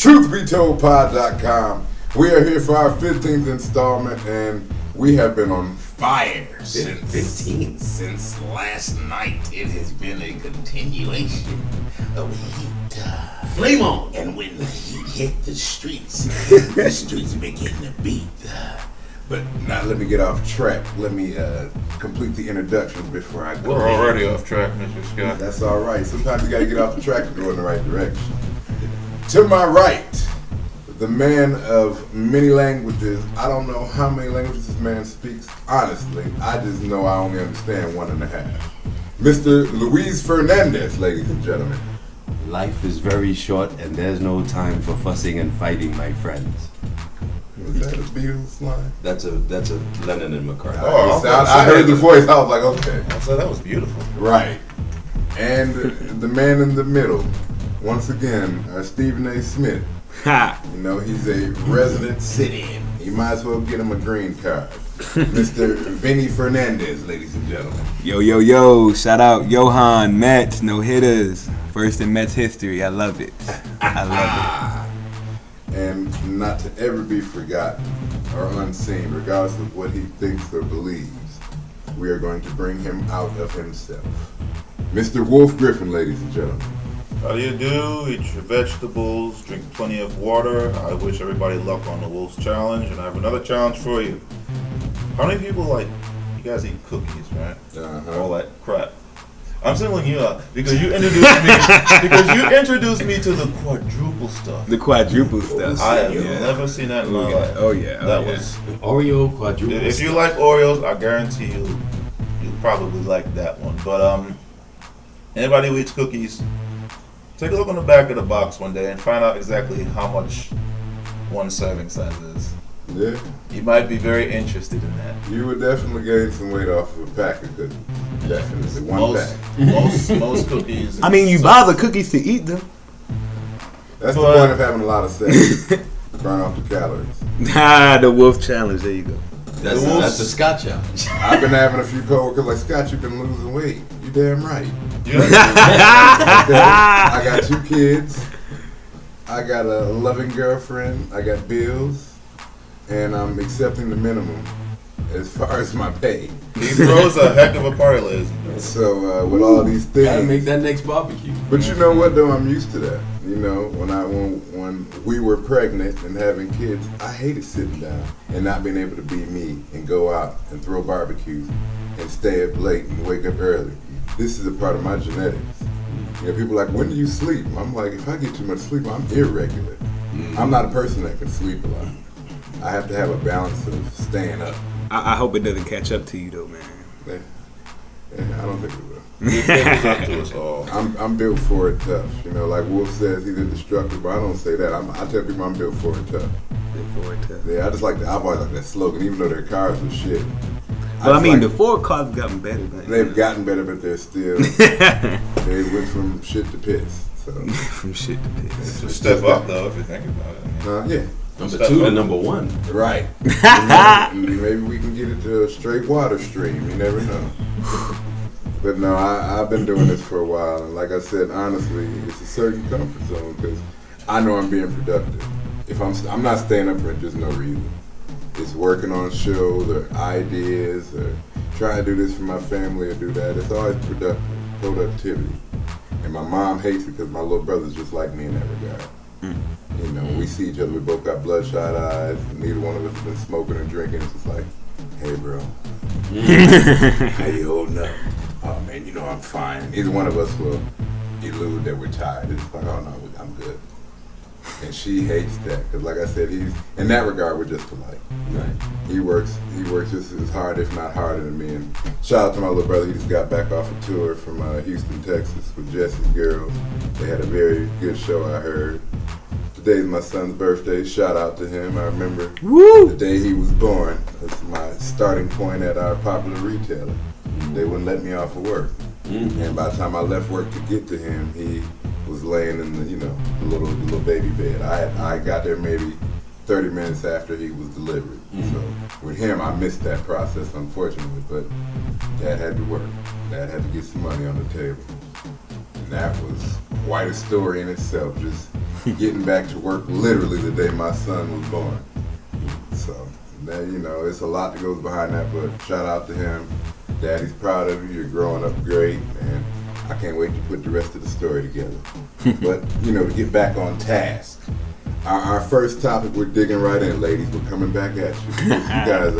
Truth Be Told Pod.com. We are here for our 15th installment, and we have been on fire since last night. It has been a continuation of heat. Flame on! And when the heat hit the streets begin to beat. But now let me get off track. Let me complete the introduction before I go. We're already off track, Mr. Scott. That's all right. Sometimes you gotta get off the track to go in the right direction. To my right, the man of many languages. I don't know how many languages this man speaks. Honestly, I just know I only understand 1.5. Mr. Luis Fernandez, ladies and gentlemen. Life is very short and there's no time for fussing and fighting, my friends. Was that a Beatles line? That's a Lennon and McCartney. Oh, I heard the voice. I was like, okay. I said that was beautiful. Right. And the man in the middle, once again, Stephen A. Smith. Ha! You know, he's a resident sit-in. You might as well get him a green card. Mr. Vinny Fernandez, ladies and gentlemen. Yo, shout out Johan, Mets, no hitters. First in Mets history. I love it. I love it. And not to ever be forgotten or unseen, regardless of what he thinks or believes, we are going to bring him out of himself. Mr. Wolf Griffin, ladies and gentlemen. How do you do? Eat your vegetables, drink plenty of water. I wish everybody luck on the Wolves Challenge, and I have another challenge for you. How many people you guys eat cookies, right? All that crap. I'm singling you out because you introduced me to the quadruple stuff. The quadruple stuff. I have never seen that in my life. Oh yeah. That was Oreo quadruple. If you like Oreos, I guarantee you'll probably like that one. But anybody who eats cookies, take a look on the back of the box one day and find out exactly how much one serving size is. Yeah. You might be very interested in that. You would definitely gain some weight off of a pack of cookies. Definitely. One pack. Most cookies. I mean, you buy the cookies to eat them. That's the point of having a lot of sex. Burn off the calories. The Wolf Challenge. There you go. That's the Scott Challenge. I've been having a few coworkers like, Scott, you've been losing weight. You damn right. I got 2 kids. I got a loving girlfriend. I got bills. And I'm accepting the minimum as far as my pay. He throws a heck of a party, ladies. So with all these things, gotta make that next barbecue. But you know what though, I'm used to that. You know, when we were pregnant and having kids, I hated sitting down and not being able to be me and go out and throw barbecues and stay up late and wake up early. This is a part of my genetics. You know, people are like, when do you sleep? I'm like, if I get too much sleep, I'm irregular. I'm not a person that can sleep a lot. I have to have a balance of staying up. I hope it doesn't catch up to you though, man. Yeah, I don't think it will. It catches up to us all. I'm built for it tough. You know, like Wolf says, he's indestructible. I don't say that. I tell people I'm built for it tough. Built for it tough. Yeah, I've always liked that slogan, even though their cars are shit. Well, I mean, the Ford cars have gotten better. They've gotten better, but they're still. They went from shit to piss. So. From shit to piss. It's a step up, though, if you think about it. Yeah. Number 2 to number 1. Right. Maybe we can get it to a straight water stream. You never know. But no, I've been doing this for a while. And like I said, honestly, it's a certain comfort zone because I know I'm being productive. If I'm not staying up for just no reason. It's working on shows or ideas or trying to do this for my family or do that. It's always productivity. And my mom hates it because my little brother's just like me in that regard. You know, when we see each other, we both got bloodshot eyes. Neither one of us has been smoking and drinking. It's just like, hey, bro, how you holding up? Oh, man, you know I'm fine. Neither one of us will elude that we're tired. It's like, oh, no, I'm good. And she hates that because, like I said, in that regard, we're just alike. Right. He works just as hard, if not harder than me. And shout out to my little brother. He just got back off a tour from Houston, Texas with Jesse's Girls. They had a very good show, I heard. Today's my son's birthday. Shout out to him. I remember the day he was born. That's my starting point at our popular retailer. They wouldn't let me off of work. And by the time I left work to get to him, he was laying in the little baby bed. I got there maybe 30 minutes after he was delivered. So with him, I missed that process, unfortunately. But Dad had to work. Dad had to get some money on the table. And that was quite a story in itself. Just getting back to work literally the day my son was born. So, that, you know, it's a lot that goes behind that, but shout out to him. Daddy's proud of you. You're growing up great, and I can't wait to put the rest of the story together. But, you know, to get back on task, our first topic, we're digging right in, ladies. We're coming back at you. You guys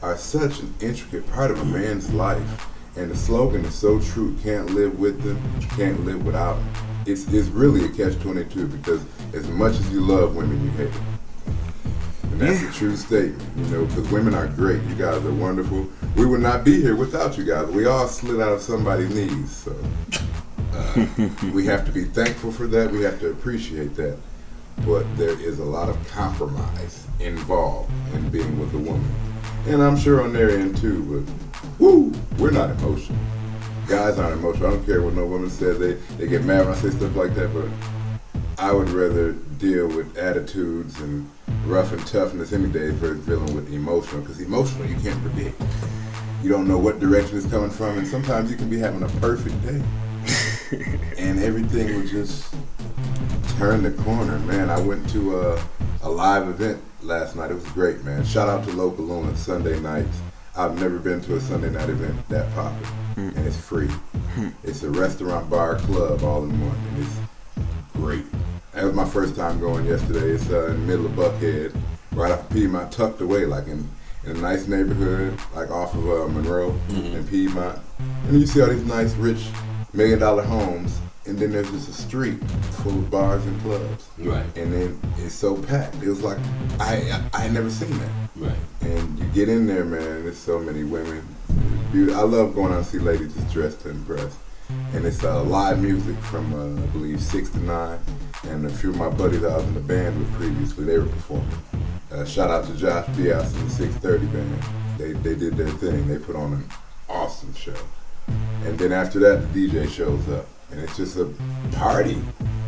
are such an intricate part of a man's life. And the slogan is so true: can't live with them, but you can't live without them. It's really a catch-22, because as much as you love women, you hate them. And that's a true statement, you know, because women are great. You guys are wonderful. We would not be here without you guys. We all slid out of somebody's knees, so we have to be thankful for that. We have to appreciate that. But there is a lot of compromise involved in being with a woman. And I'm sure on their end too, but woo, we're not emotional. Guys aren't emotional. I don't care what no woman says. They get mad when I say stuff like that, but I would rather deal with attitudes and rough and toughness any day versus dealing with emotional, because emotional you can't predict. You don't know what direction it's coming from, and sometimes you can be having a perfect day and everything will just turn the corner. Man, I went to a live event last night. It was great, man. Shout out to Local Luna Sunday nights. I've never been to a Sunday night event that popular, and it's free. It's a restaurant, bar, club, all in one, and it's great. That was my first time going yesterday. It's in the middle of Buckhead, right off of Piedmont, tucked away, like in a nice neighborhood, like off of Monroe and Piedmont. And then you see all these nice, rich, $1 million homes, and then there's just a street full of bars and clubs. Right. And then it's so packed. It was like, I had never seen that. Right. And you get in there, man, there's so many women. It's beautiful. I love going out and see ladies just dressed to impress. And it's live music from, I believe, 6 to 9. And a few of my buddies I was in the band with previously, they were performing. Shout out to Josh Diaz and the 630 band. They did their thing. They put on an awesome show. And then after that, the DJ shows up. And it's just a party.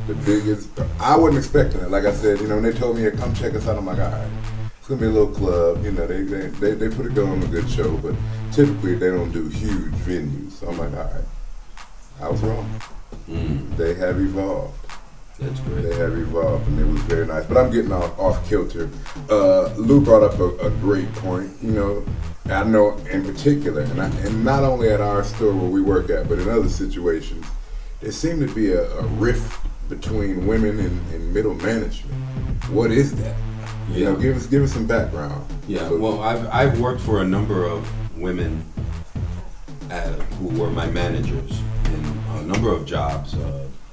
The biggest, I wasn't expecting it. Like I said, you know, when they told me, come check us out, I'm like, all right. It's gonna be a little club, you know, they put it on a good show, but typically they don't do huge venues. So I'm like, all right. I was wrong. They have evolved. That's great. They have evolved, and it was very nice. But I'm getting off kilter. Lou brought up a great point. You know, I know in particular, and not only at our store where we work at, but in other situations, there seemed to be a rift between women and middle management. What is that? You know, give us some background. Yeah. Well, I've worked for a number of women who were my managers in a number of jobs.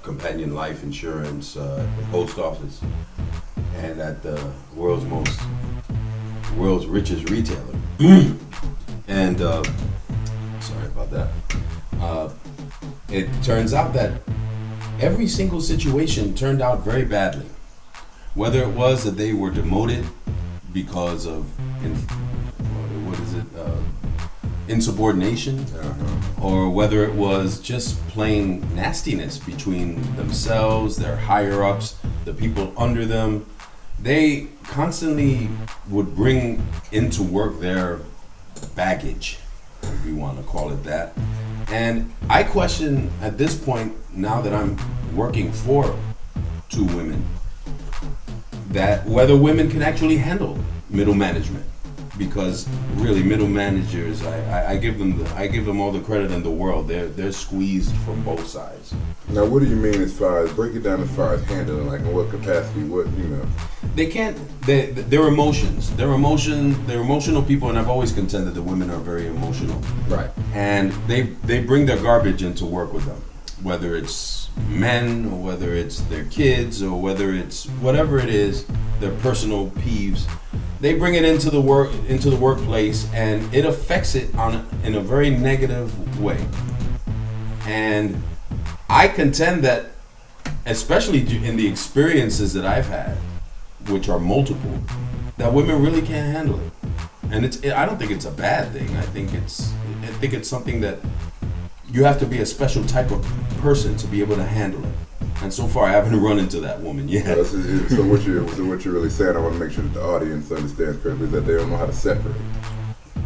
Companion life insurance, the post office, and at the world's richest retailer. And sorry about that. It turns out that every single situation turned out very badly. Whether it was that they were demoted because of insubordination, or whether it was just plain nastiness between themselves, their higher ups, the people under them. They constantly would bring into work their baggage, if you want to call it that. And I question at this point, now that I'm working for two women, that whether women can actually handle middle management. Because really, middle managers, I give them all the credit in the world. They're squeezed from both sides. Now, what do you mean as far as, break it down as far as handling, like in what capacity, what, you know? They can't, their emotions. They're emotional people, and I've always contended that women are very emotional. Right. And they bring their garbage into work with them. Whether it's men, or whether it's their kids, or whether it's whatever it is, their personal peeves. They bring it into the workplace, and it affects it in a very negative way. And I contend that, especially in the experiences that I've had, which are multiple, that women really can't handle it. And I don't think it's a bad thing. I think it's something that you have to be a special type of person to be able to handle it. And so far, I haven't run into that woman yet. So what you're really saying, I want to make sure that the audience understands correctly, is that they don't know how to separate.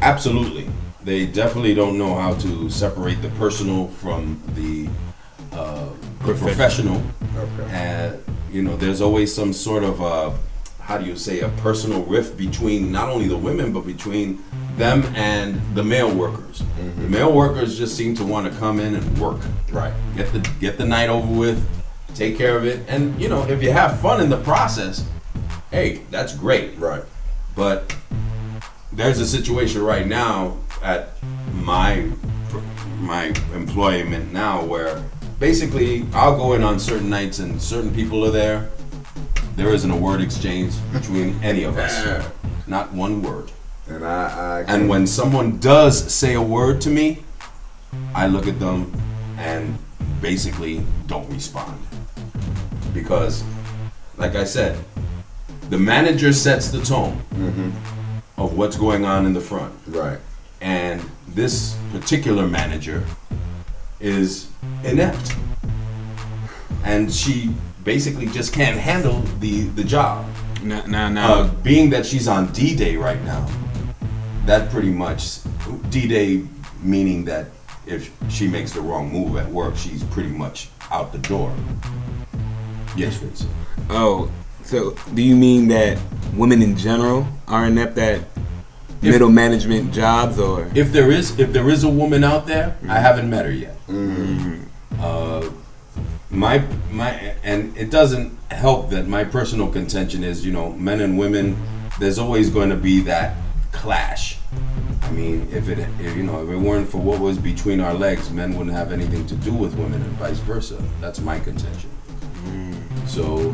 Absolutely. They definitely don't know how to separate the personal from the professional. Okay. there's always some sort of how do you say, a personal rift between not only the women but between them and the male workers. The male workers just seem to want to come in and work, Right. get the night over with, take care of it, and if you have fun in the process, hey, that's great. Right. But there's a situation right now at my employment now where basically I'll go in on certain nights and certain people are there. There isn't a word exchange between any of us. Not one word. And and when someone does say a word to me, I look at them and basically don't respond. Because, like I said, the manager sets the tone of what's going on in the front. Right. And this particular manager is inept. And she basically just can't handle the job. Now. Being that she's on D-Day right now, that pretty much, D-Day meaning that if she makes the wrong move at work, she's pretty much out the door. Yes, Vince. Oh, so do you mean that women in general are inept at middle management jobs, or if there is a woman out there, I haven't met her yet. My and it doesn't help that my personal contention is, men and women, there's always going to be that clash. I mean, if it weren't for what was between our legs, men wouldn't have anything to do with women, and vice versa. That's my contention. So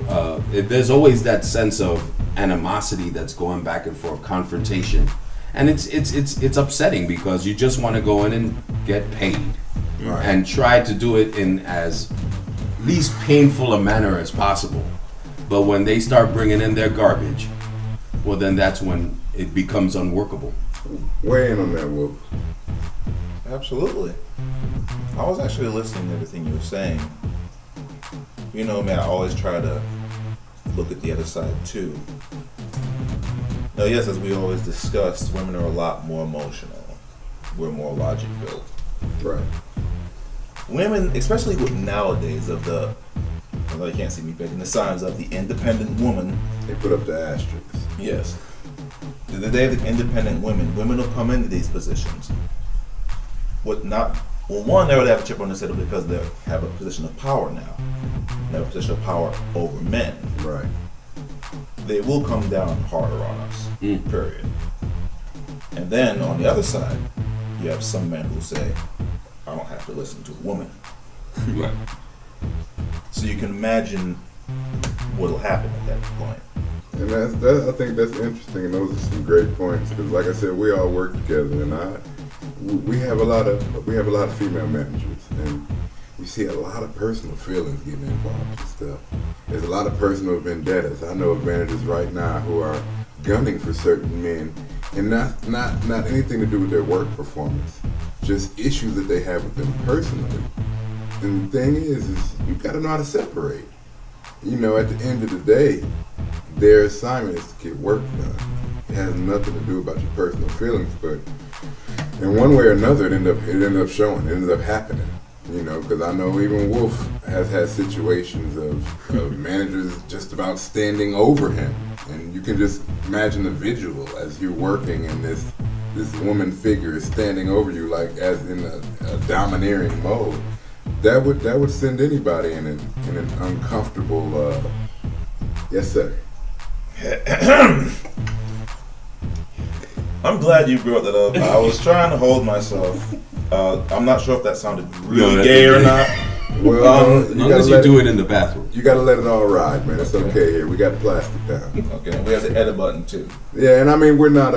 there's always that sense of animosity that's going back and forth, confrontation, and it's upsetting because you just want to go in and get paid, and try to do it in as least painful a manner as possible. But when they start bringing in their garbage, well, then that's when it becomes unworkable. Weigh in on that, Wolf. Absolutely. I was actually listening to everything you were saying. I always try to look at the other side too. Now, yes, as we always discussed, women are a lot more emotional. We're more logic built. Right. Women, especially with nowadays of the, although you can't see me making the signs of the independent woman. They put up the asterisks. Yes. The day of the independent women will come into these positions. One, they would have a chip on their shoulder because they have a position of power now. They have a position of power over men. Right. They will come down harder on us, period. And then on the other side, you have some men who say, I don't have to listen to a woman. Right. So you can imagine what'll happen at that point. And I think that's interesting, and those are some great points because, like I said, we all work together, and we have a lot of female managers, and we see a lot of personal feelings getting involved and stuff. There's a lot of personal vendettas. I know of managers right now who are gunning for certain men, and not anything to do with their work performance, just issues that they have with them personally. And the thing is you've got to know how to separate. At the end of the day, their assignment is to get work done. It has nothing to do about your personal feelings, but in one way or another, it ended up showing. It ended up happening. Because I know even Wolf has had situations of managers just about standing over him, and you can just imagine the visual as you're working and this woman figure is standing over you like as in a domineering mode. That would send anybody in an uncomfortable. Yes, sir. I'm glad you brought that up. I was trying to hold myself. I'm not sure if that sounded really gay or not. Well, as long as you do it in the bathroom. You gotta let it all ride, man. It's okay here. We got plastic down. Okay, we have the edit button too. Yeah, and I mean we're not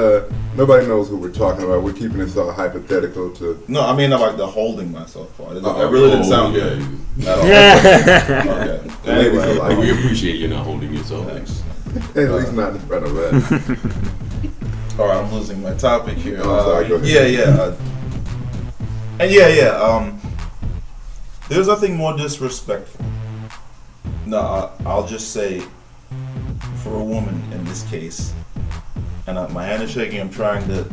nobody knows who we're talking about. We're keeping this all hypothetical to. No, I mean like the holding myself part. It really didn't sound good at all. Okay. Anyway, we appreciate you not holding yourself. Thanks. At least not in front of us. All right, I'm losing my topic here. Sorry, go ahead. There's nothing more disrespectful. No, I'll just say, for a woman in this case, and my hand is shaking. I'm trying to.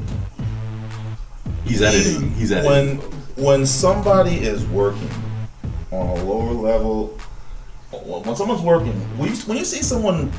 He's editing. When somebody is working on a lower level when someone's working, when you see someone